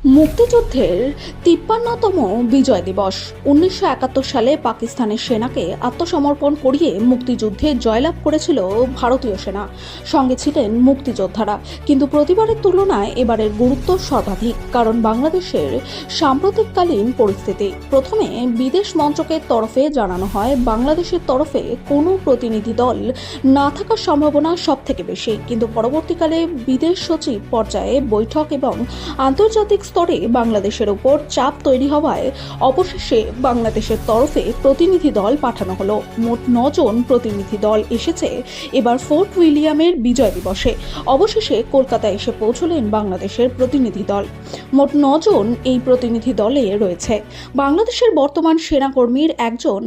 মুক্তিযুদ্ধের ৫৩তম বিজয় দিবস ১৯৭১ সালে পাকিস্তানের সেনাকে আত্মসমর্পণ করিয়ে মুক্তিযুদ্ধে জয়লাভ করেছিল ভারতীয় সেনা। সঙ্গে ছিলেন মুক্তিযোদ্ধারা। কিন্তু প্রতিবারের তুলনায় এবারের গুরুত্ব সর্বাধিক, কারণ বাংলাদেশের সাম্প্রতিককালীন পরিস্থিতি। প্রথমে বিদেশ মন্ত্রকের তরফে জানানো হয় বাংলাদেশের তরফে কোনো প্রতিনিধি দল না থাকার সম্ভাবনা সবথেকে বেশি, কিন্তু পরবর্তীকালে বিদেশ সচিব পর্যায়ে বৈঠক এবং আন্তর্জাতিক স্তরে বাংলাদেশের উপর চাপ তৈরি হওয়ায় অবশেষে বাংলাদেশের তরফে প্রতিনিধি দল পাঠানো হলো। মোট ৯ জন প্রতিনিধি দল এসেছে এবার ফোর্ট উইলিয়ামের বিজয় দিবসে। অবশেষে কলকাতায় এসে পৌঁছলেন বাংলাদেশের প্রতিনিধি দল। মোট ৯ জন এই প্রতিনিধি দলে রয়েছে বাংলাদেশের বর্তমান সেনাকর্মীর একজন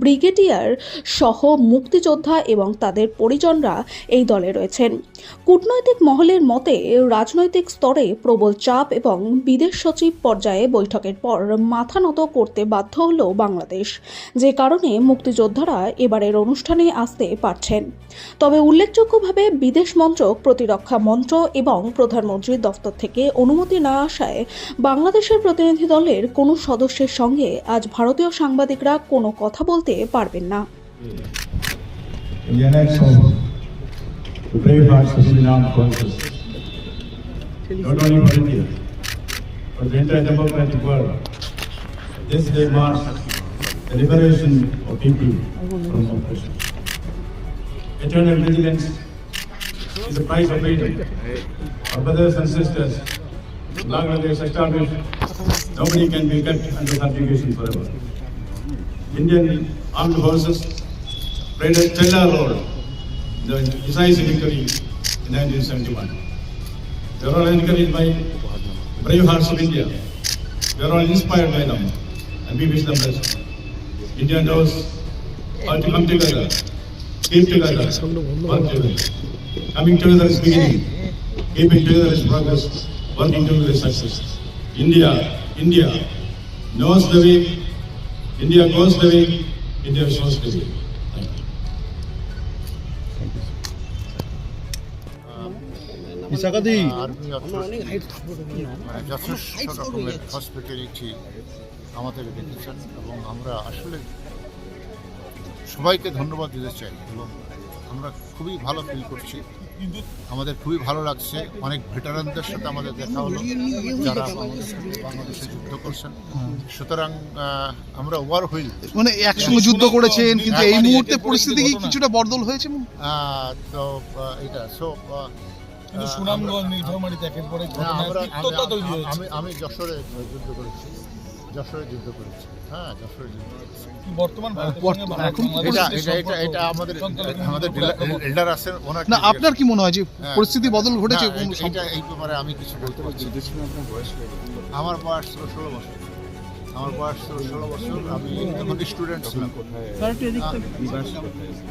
ব্রিগেডিয়ার সহ মুক্তিযোদ্ধা এবং তাদের পরিজনরা এই দলে রয়েছেন। কূটনৈতিক মহলের মতে রাজনৈতিক স্তরে প্রবল চাপ এবং বিদেশ সচিব পর্যায়ে বৈঠকের পর মাথা নত করতে বাধ্য হল বাংলাদেশ, যে কারণে মুক্তিযোদ্ধারা এবারের অনুষ্ঠানে আসতে পারছেন। তবে উল্লেখযোগ্যভাবে বিদেশ মন্ত্রক, প্রতিরক্ষা মন্ত্র এবং প্রধানমন্ত্রীর দফতর থেকে অনুমতি না আসায় বাংলাদেশের প্রতিনিধি দলের কোনো সদস্যের সঙ্গে আজ ভারতীয় সাংবাদিকরা কোনো কথা বলতে পারবেন না। The brave hearts of the armed forces, not only for India, but the entire democratic world. This day marks the liberation of people from oppression. Eternal vigilance is the price of freedom. Our brothers and sisters, Bangladesh established, nobody can be kept under subjugation forever. Indian armed forces played a stellar role the decisive victory in 1971. We are all encouraged by brave hearts of India. We are all inspired by them, and we wish them best. India knows how to come together, keep together, work together. Coming together is beginning. Keeping together is progress. Working together is success. India knows the way. India goes the way. India shows the way. যথেষ্ট রকমের hospitality আমাদের দিচ্ছেন এবং আমরা আসলে সবাইকে ধন্যবাদ দিতে চাই এবং আমরা খুবই ভালো ফিল করছি। আমাদের খুবই ভালো লাগছে। অনেক ভেটারানদের সাথে আমাদের দেখা হলো যারা বাংলাদেশে যুদ্ধ করছেন। সুতরাং আমরা ওভার হুইল, মানে একসঙ্গে যুদ্ধ করেছেন, কিন্তু এই মুহূর্তে পরিস্থিতি কি কিছুটা বদল হয়েছে? তো এটা সুনামগঞ্জ নীলফামারীতে একের পর এক ঘটনা তৈরি হয়েছে। আমি যশোরে যুদ্ধ করেছি। হ্যাঁ, যশোরে যুদ্ধ করেছি। বর্তমান এটা আমাদের এল্ডার আছেন ওনার। না, আপনার কি মনে হয় যে পরিস্থিতি বদল ঘটেছে? এটা এই ব্যাপারে আমি কিছু বলতে পারছি। আমার বয়স ছিল 16 বছর। আমি তখন স্টুডেন্ট ছিলাম।